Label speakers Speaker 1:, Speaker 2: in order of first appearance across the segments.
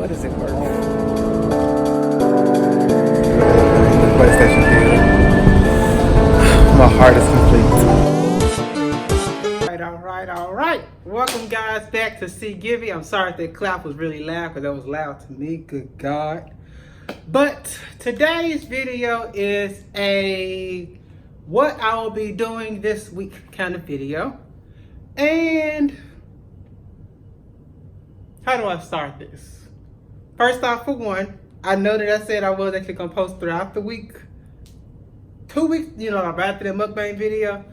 Speaker 1: What is it worth? The PlayStation deal. My heart is complete.
Speaker 2: Alright. Welcome guys back to See Gibby. I'm sorry if that clap was really loud because that was loud to me. Good God. But today's video is a what I will be doing this week kind of video. And how do I start this? First off, for one, I know that I said I was actually gonna post throughout the week. 2 weeks, right after that mukbang video.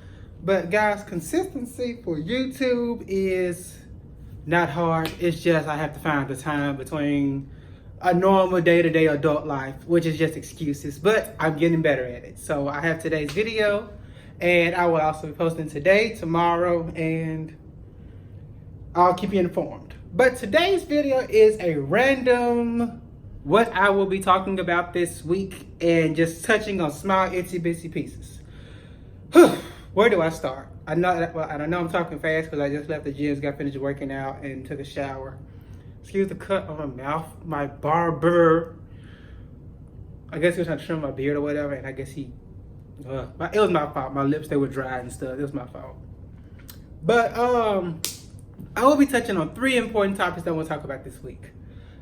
Speaker 2: But guys, consistency for YouTube is not hard. It's just I have to find the time between a normal day-to-day adult life, which is just excuses, but I'm getting better at it. So I have today's video, and I will also be posting today, tomorrow, and I'll keep you informed. But today's video is a random what I will be talking about this week and just touching on small itsy-bitsy pieces. Where do I start? I know I'm talking fast because I just left the gym, got finished working out, and took a shower. Excuse the cut on my mouth. My barber, I guess he was trying to trim my beard or whatever, and I guess it was my fault. My lips, they were dry and stuff. It was my fault. But I will be touching on 3 important topics that I want to talk about this week.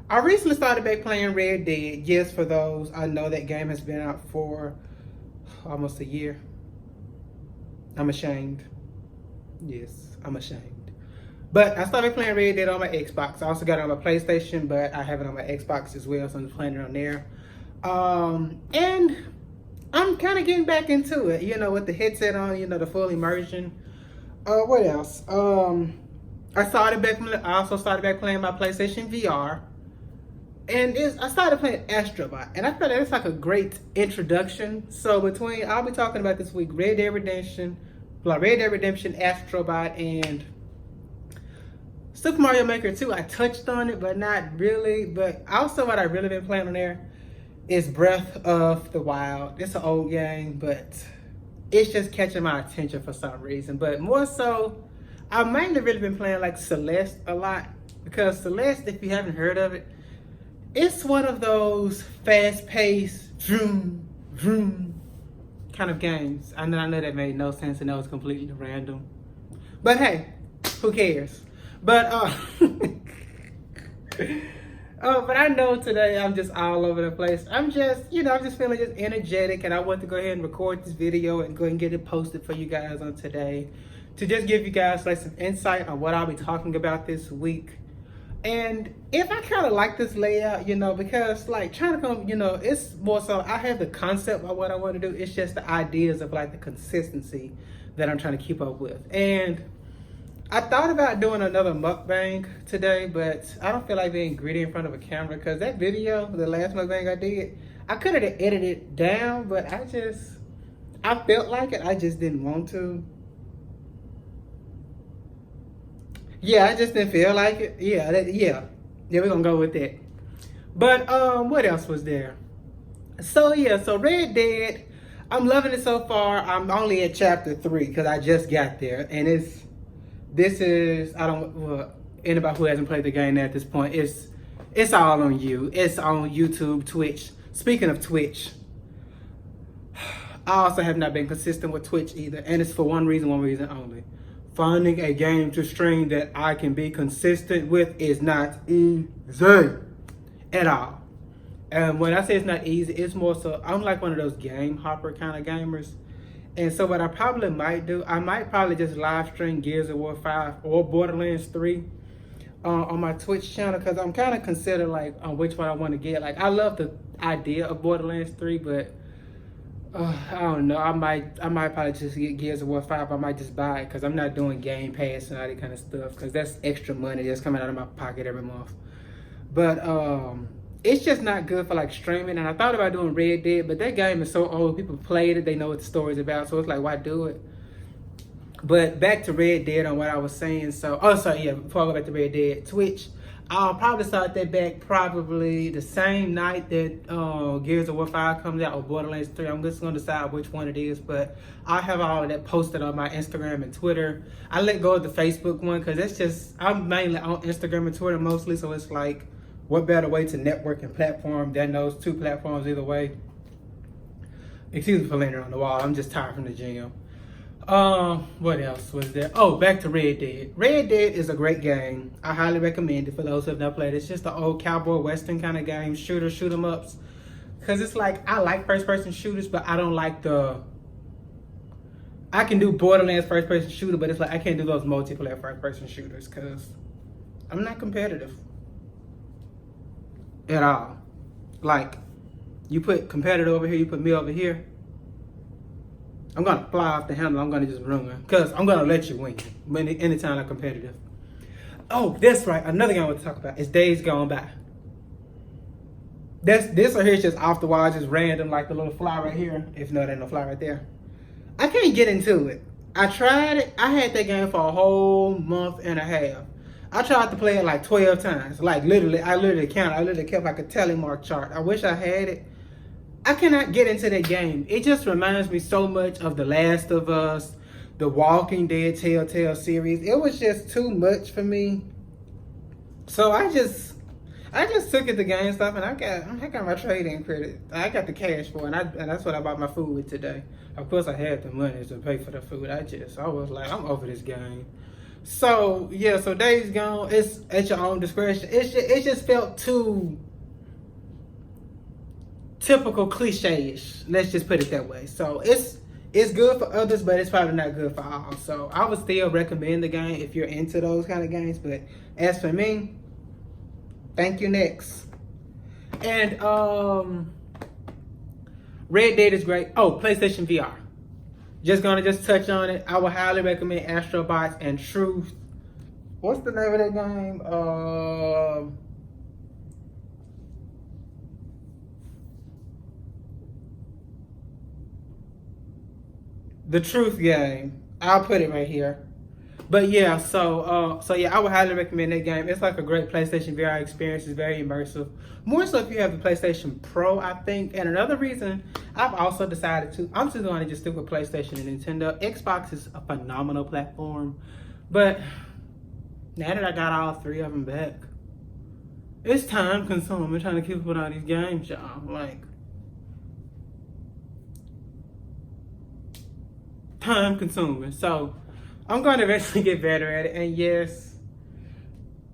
Speaker 2: I recently started back playing Red Dead. Yes, for those, I know that game has been out for almost a year. I'm ashamed. Yes, I'm ashamed. But I started playing Red Dead on my Xbox. I also got it on my PlayStation, but I have it on my Xbox as well, so I'm playing it on there. And I'm kind of getting back into it, with the headset on, the full immersion. What else? I also started back playing my PlayStation VR. And I started playing Astrobot, and I feel like it's like a great introduction. So I'll be talking about this week Red Dead Redemption, Astrobot, and Super Mario Maker 2. I touched on it, but not really. But also what I really been playing on there is Breath of the Wild. It's an old game, but it's just catching my attention for some reason. But more so, I've mainly really been playing like Celeste a lot, because Celeste, if you haven't heard of it, it's one of those fast-paced, vroom, vroom kind of games. I know that made no sense and that was completely random. But hey, who cares? But but I know today I'm just all over the place. I'm just, I'm just feeling just energetic, and I want to go ahead and record this video and go ahead and get it posted for you guys on today to just give you guys like some insight on what I'll be talking about this week. And if I kind of like this layout, because like trying to come, it's more so I have the concept of what I want to do. It's just the ideas of like the consistency that I'm trying to keep up with. And I thought about doing another mukbang today, but I don't feel like being gritty in front of a camera, because that video, the last mukbang I did, I could have edited it down, but I felt like it. I just didn't want to. Yeah, I just didn't feel like it. Yeah, we're gonna go with that. But what else was there? So Red Dead, I'm loving it so far. I'm only at chapter 3 because I just got there, and anybody who hasn't played the game at this point, it's all on you. It's on YouTube, Twitch. Speaking of Twitch, I also have not been consistent with Twitch either, and it's for one reason only. Finding a game to stream that I can be consistent with is not easy at all. And when I say it's not easy, it's more so I'm like one of those game hopper kind of gamers. And so what I probably might do, I might probably just live stream Gears of War 5 or Borderlands 3 on my Twitch channel, because I'm kind of considering like on which one I want to get. Like, I love the idea of Borderlands 3, but I don't know. I might probably just get Gears of War 5. I might just buy it because I'm not doing Game Pass and all that kind of stuff, because that's extra money that's coming out of my pocket every month. But it's just not good for like streaming. And I thought about doing Red Dead, but that game is so old. People played it, they know what the story's about, so it's like, why do it? But back to Red Dead on what I was saying. Before I go back to Red Dead, Twitch, I'll probably start that back probably the same night that Gears of War 5 comes out, or Borderlands 3. I'm just going to decide which one it is, but I have all of that posted on my Instagram and Twitter. I let go of the Facebook one because I'm mainly on Instagram and Twitter mostly, so it's like what better way to network and platform than those two platforms either way. Excuse me for laying on the wall. I'm just tired from the gym. What else was there? Oh, back to Red Dead. Red Dead is a great game. I highly recommend it for those who have not played. It's just an old cowboy western kind of game, shoot 'em ups. Cause it's like I like first person shooters, but I don't like I can do Borderlands first person shooter, but it's like I can't do those multiplayer first person shooters because I'm not competitive at all. Like, you put competitor over here, you put me over here, I'm gonna fly off the handle. I'm gonna just run because I'm gonna let you win anytime I'm competitive. Oh, that's right. Another game I want to talk about is Days Gone By. This right here is just off the wall, just random, like the little fly right here. If not, ain't no fly right there. I can't get into it. I tried it. I had that game for a whole month and a half. I tried to play it like 12 times. Like literally, I literally counted. I literally kept like a tally mark chart. I wish I had it. I cannot get into that game. It just reminds me so much of The Last of Us, The Walking Dead Telltale series. It was just too much for me. So I just took it to GameStop and I got my trade-in credit. I got the cash for it, and that's what I bought my food with today. Of course, I had the money to pay for the food. I was like, I'm over this game. So yeah, so Days Gone. It's at your own discretion. It just felt too typical cliche-ish. Let's just put it that way. So it's good for others, but it's probably not good for all. So I would still recommend the game if you're into those kind of games. But as for me, thank you, next. And Red Dead is great. Oh, PlayStation VR. Just gonna touch on it. I would highly recommend Astro Bots and Truth. What's the name of that game? The Truth game. I'll put it right here. But yeah, so yeah, I would highly recommend that game. It's like a great PlayStation VR experience. It's very immersive. More so if you have the PlayStation Pro, I think. And another reason I've also decided I'm just going to stick with PlayStation and Nintendo. Xbox is a phenomenal platform, but now that I got all three of them back, it's time consuming trying to keep up with all these games, y'all. Like, time consuming. So I'm going to eventually get better at it. And yes,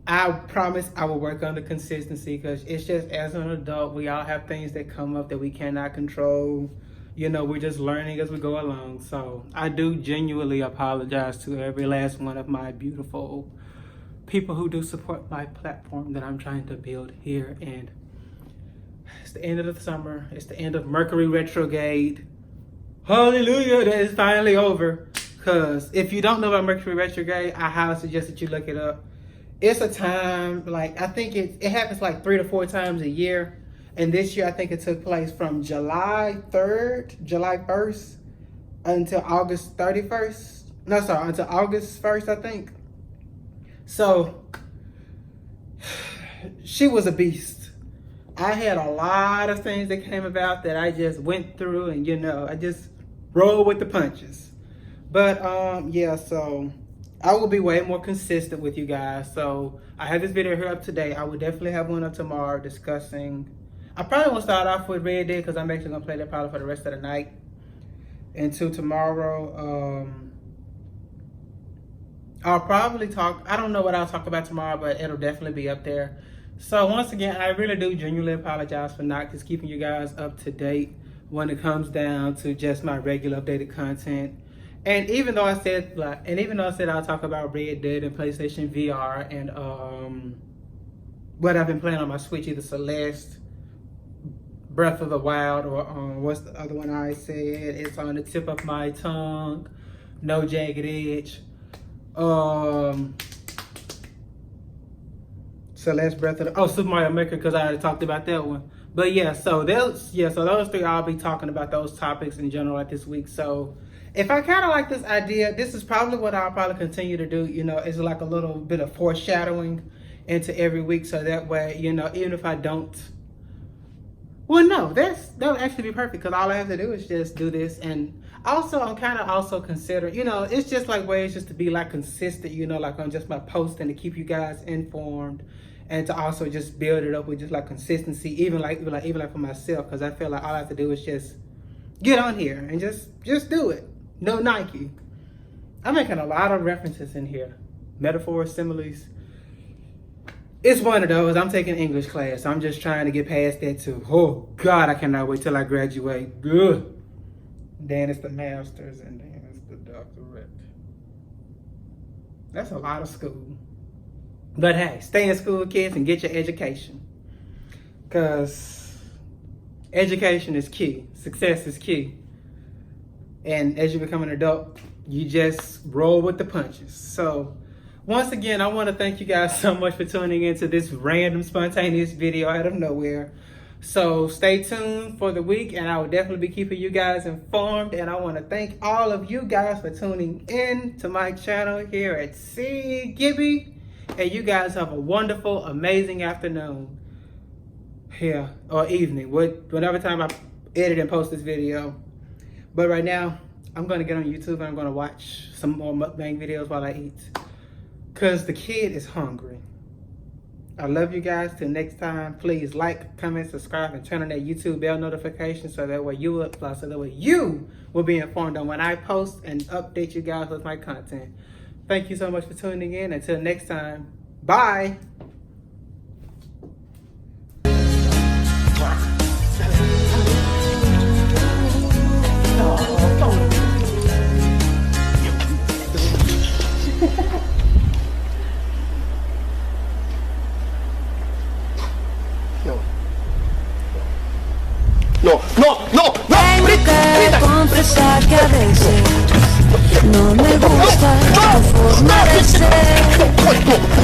Speaker 2: I promise I will work on the consistency because it's just as an adult, we all have things that come up that we cannot control. You know, we're just learning as we go along. So I do genuinely apologize to every last one of my beautiful people who do support my platform that I'm trying to build here. And it's the end of the summer. It's the end of Mercury retrograde. Hallelujah, that is finally over. Because if you don't know about Mercury retrograde, I highly suggest that you look it up. It's a time, like, I think it happens like 3 to 4 times a year. And this year, I think it took place from July 1st, until August 31st. No, sorry, until August 1st, I think. So, she was a beast. I had a lot of things that came about that I just went through and, you know, I just rolled with the punches. But, yeah, so I will be way more consistent with you guys. So I have this video here up today. I will definitely have one up tomorrow discussing. I probably won't start off with Red Dead because I'm actually going to play that probably for the rest of the night. Until tomorrow, I'll probably talk. I don't know what I'll talk about tomorrow, but it'll definitely be up there. So once again, I really do genuinely apologize for not just keeping you guys up to date when it comes down to just my regular updated content. And even though I said I'll talk about Red Dead and PlayStation VR and what I've been playing on my Switch, either Celeste, Breath of the Wild, or what's the other one I said? It's on the tip of my tongue. No Jagged Edge. Celeste, Breath of the Super Mario Maker, because I already talked about that one. But yeah, so those three, I'll be talking about those topics in general like this week. So if I kind of like this idea, this is probably what I'll probably continue to do. You know, it's like a little bit of foreshadowing into every week, so that way, you know, even if I don't, well, no, that'll actually be perfect because all I have to do is just do this. And also, I'm kind of also considering, you know, it's just like ways just to be like consistent, you know, like on just my posting to keep you guys informed and to also just build it up with just like consistency, even like for myself, because I feel like all I have to do is just get on here and just do it. No Nike. I'm making a lot of references in here, metaphors, similes. It's one of those. I'm taking English class. So I'm just trying to get past that too. Oh God, I cannot wait till I graduate. Ugh. Then it's the master's and then it's the doctorate. That's a lot of school. But hey, stay in school, kids, and get your education. Because education is key. Success is key. And as you become an adult, you just roll with the punches. So once again, I want to thank you guys so much for tuning into this random spontaneous video out of nowhere. So stay tuned for the week, and I will definitely be keeping you guys informed. And I want to thank all of you guys for tuning in to my channel here at C Gibby. And you guys have a wonderful, amazing afternoon here, or evening, whatever time I edit and post this video. But right now, I'm going to get on YouTube and I'm going to watch some more mukbang videos while I eat. Because the kid is hungry. I love you guys. Till next time, please like, comment, subscribe, and turn on that YouTube bell notification so that way you will be informed on when I post and update you guys with my content. Thank you so much for tuning in. Until next time, bye.
Speaker 3: No. Tengo que confesar que a veces no me gusta tu forma de ser.